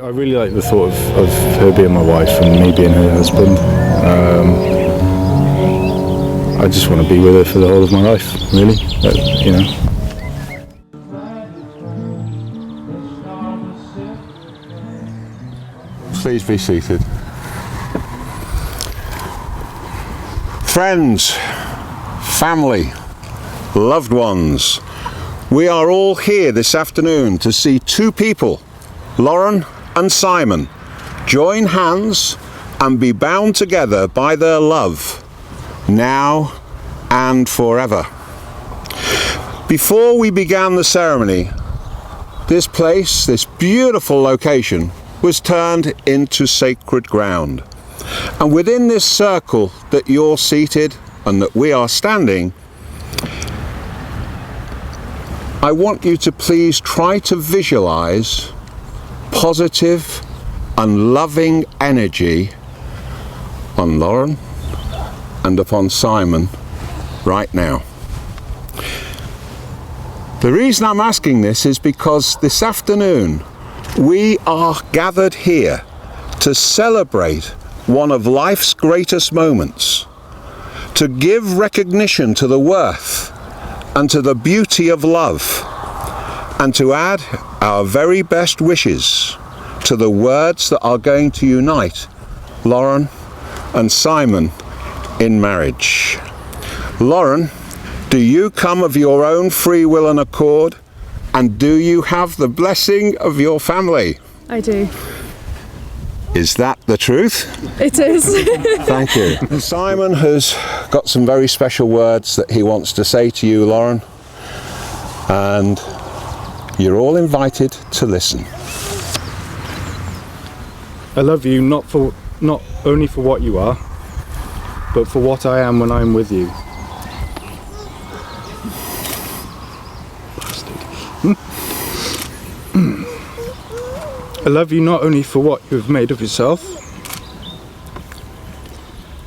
I really like the thought of her being my wife and me being her husband. I just want to be with her for the whole of my life, really. Please be seated. Friends, family, loved ones, we are all here this afternoon to see two people, Lauren and Simon, join hands and be bound together by their love, now and forever. Before we began the ceremony, this place, this beautiful location, was turned into sacred ground. And within this circle that you're seated and that we are standing, I want you to please try to visualize positive and loving energy on Lauren and upon Simon right now. The reason I'm asking this is because this afternoon we are gathered here to celebrate one of life's greatest moments, to give recognition to the worth and to the beauty of love, and to add our very best wishes to the words that are going to unite Lauren and Simon in marriage. Lauren, do you come of your own free will and accord, and do you have the blessing of your family? I do. Is that the truth? It is. Thank you. Simon has got some very special words that he wants to say to you, Lauren, and you're all invited to listen. I love you not only for what you are, but for what I am when I'm with you. I love you not only for what you have made of yourself,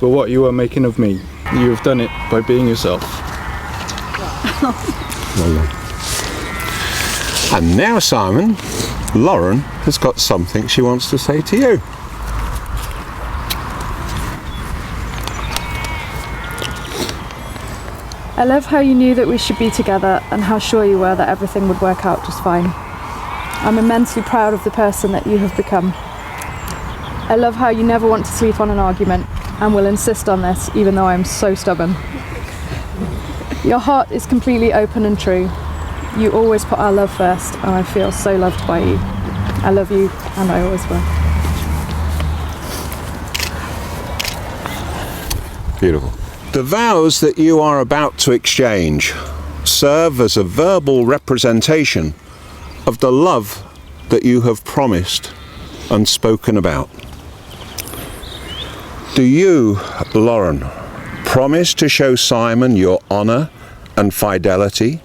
but what you are making of me. You have done it by being yourself. And now, Simon, Lauren has got something she wants to say to you. I love how you knew that we should be together and how sure you were that everything would work out just fine. I'm immensely proud of the person that you have become. I love how you never want to sleep on an argument and will insist on this even though I'm so stubborn. Your heart is completely open and true. You always put our love first, and I feel so loved by you. I love you, and I always will. Beautiful. The vows that you are about to exchange serve as a verbal representation of the love that you have promised and spoken about. Do you, Lauren, promise to show Simon your honour and fidelity,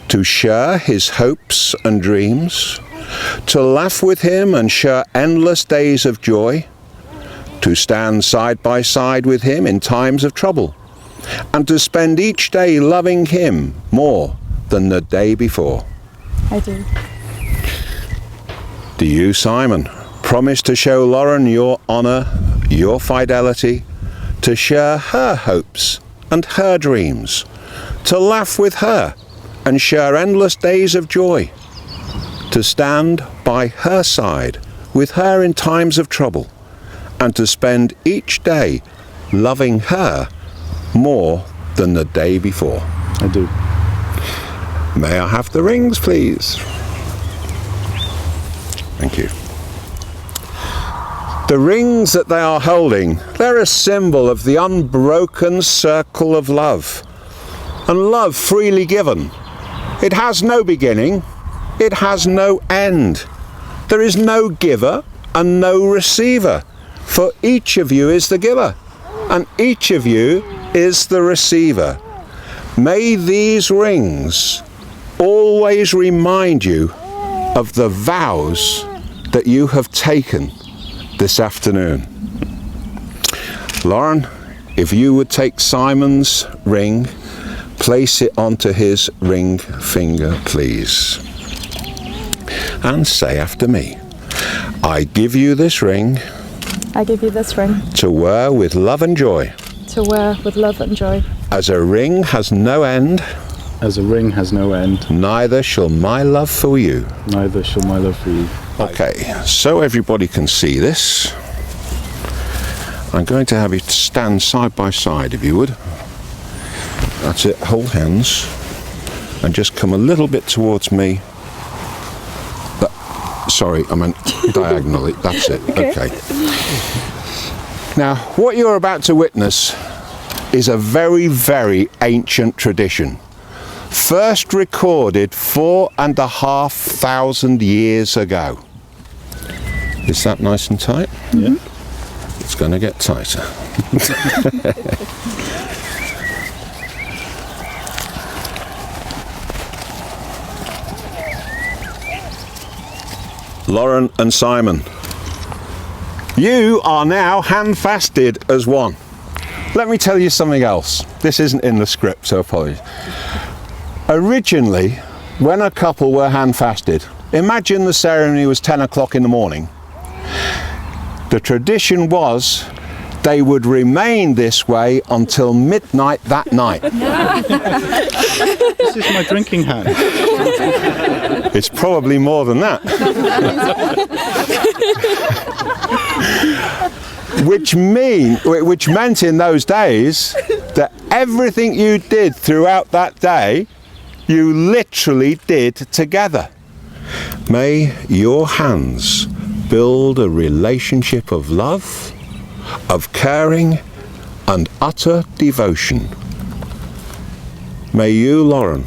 to share his hopes and dreams, to laugh with him and share endless days of joy, to stand side by side with him in times of trouble, and to spend each day loving him more than the day before? I do. Do you, Simon, promise to show Lauren your honour, your fidelity, to share her hopes and her dreams, to laugh with her and share endless days of joy, to stand by her side with her in times of trouble, and to spend each day loving her more than the day before? I do. May I have the rings, please? Thank you. The rings that they are holding, they're a symbol of the unbroken circle of love, and love freely given. It has no beginning, it has no end. There is no giver and no receiver, for each of you is the giver, and each of you is the receiver. May these rings always remind you of the vows that you have taken this afternoon. Lauren, if you would take Simon's ring, place it onto his ring finger, please, and say after me: I give you this ring I give you this ring to wear with love and joy. to wear with love and joy. As a ring has no end, As a ring has no end, neither shall my love for you. neither shall my love for you. Okay, so everybody can see this. I'm going to have you stand side by side, if you would. That's it, hold hands. And just come a little bit towards me. Sorry, I meant diagonally. That's it. Okay. Now, what you're about to witness is a very, very ancient tradition. First recorded 4,500 years ago. Is that nice and tight? Yeah. It's going to get tighter. Lauren and Simon, you are now hand-fasted as one. Let me tell you something else. This isn't in the script, so apologies. Originally, when a couple were hand-fasted, imagine the ceremony was 10 o'clock in the morning. The tradition was they would remain this way until midnight that night. This is my drinking hand. It's probably more than that. Which meant in those days that everything you did throughout that day, you literally did together. May your hands build a relationship of love, of caring and utter devotion. May you, Lauren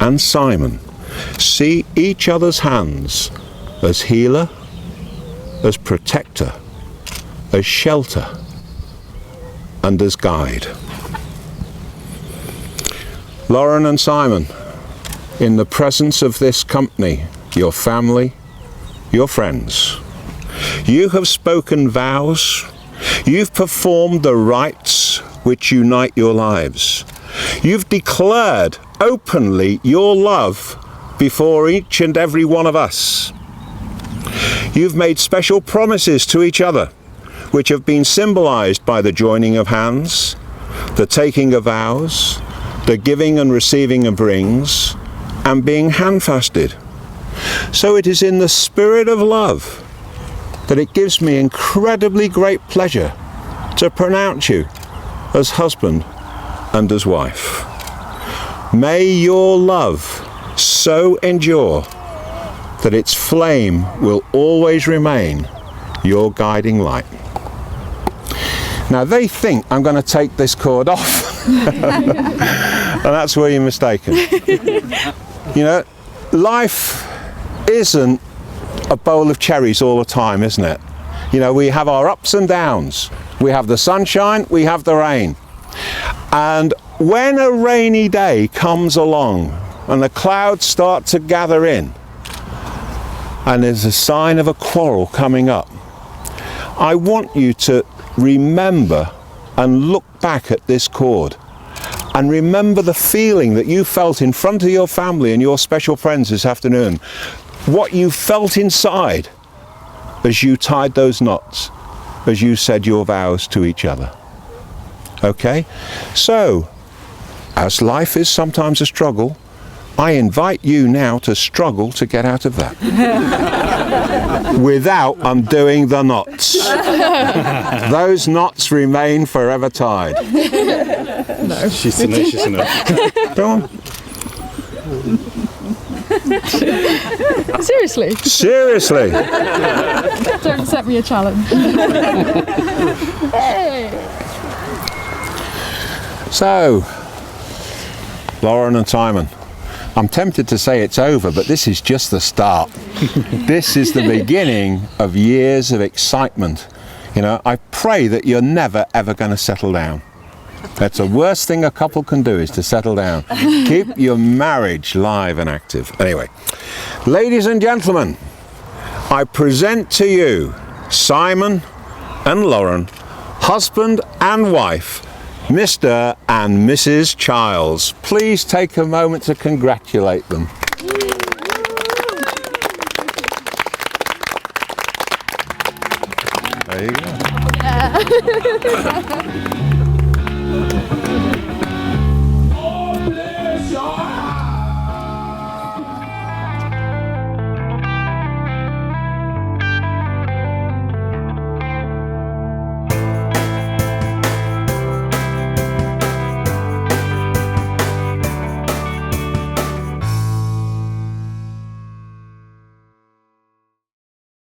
and Simon, see each other's hands as healer, as protector, as shelter, and as guide. Lauren and Simon, in the presence of this company, your family, your friends, you have spoken vows, you've performed the rites which unite your lives. You've declared openly your love before each and every one of us. You've made special promises to each other, which have been symbolized by the joining of hands, the taking of vows, the giving and receiving of rings, and being hand-fasted. So it is in the spirit of love that it gives me incredibly great pleasure to pronounce you as husband and as wife. May your love so endure that its flame will always remain your guiding light. Now they think I'm going to take this cord off, and that's where you're mistaken. You know, life isn't a bowl of cherries all the time, isn't it? You know, we have our ups and downs. We have the sunshine, we have the rain. And when a rainy day comes along and the clouds start to gather in and there's a sign of a quarrel coming up, I want you to remember and look back at this cord and remember the feeling that you felt in front of your family and your special friends this afternoon. What you felt inside as you tied those knots, as you said your vows to each other. Okay? So, as life is sometimes a struggle, I invite you now to struggle to get out of that. Without undoing the knots. Those knots remain forever tied. No. She's tenacious enough. Go on. Seriously? Seriously. Don't set me a challenge. Hey. So, Lauren and Simon, I'm tempted to say it's over, but this is just the start. This is the beginning of years of excitement. You know, I pray that you're never ever going to settle down. That's the worst thing a couple can do, is to settle down. Keep your marriage live and active. Anyway, ladies and gentlemen, I present to you Simon and Lauren, husband and wife, Mr. and Mrs. Childs. Please take a moment to congratulate them. There you go.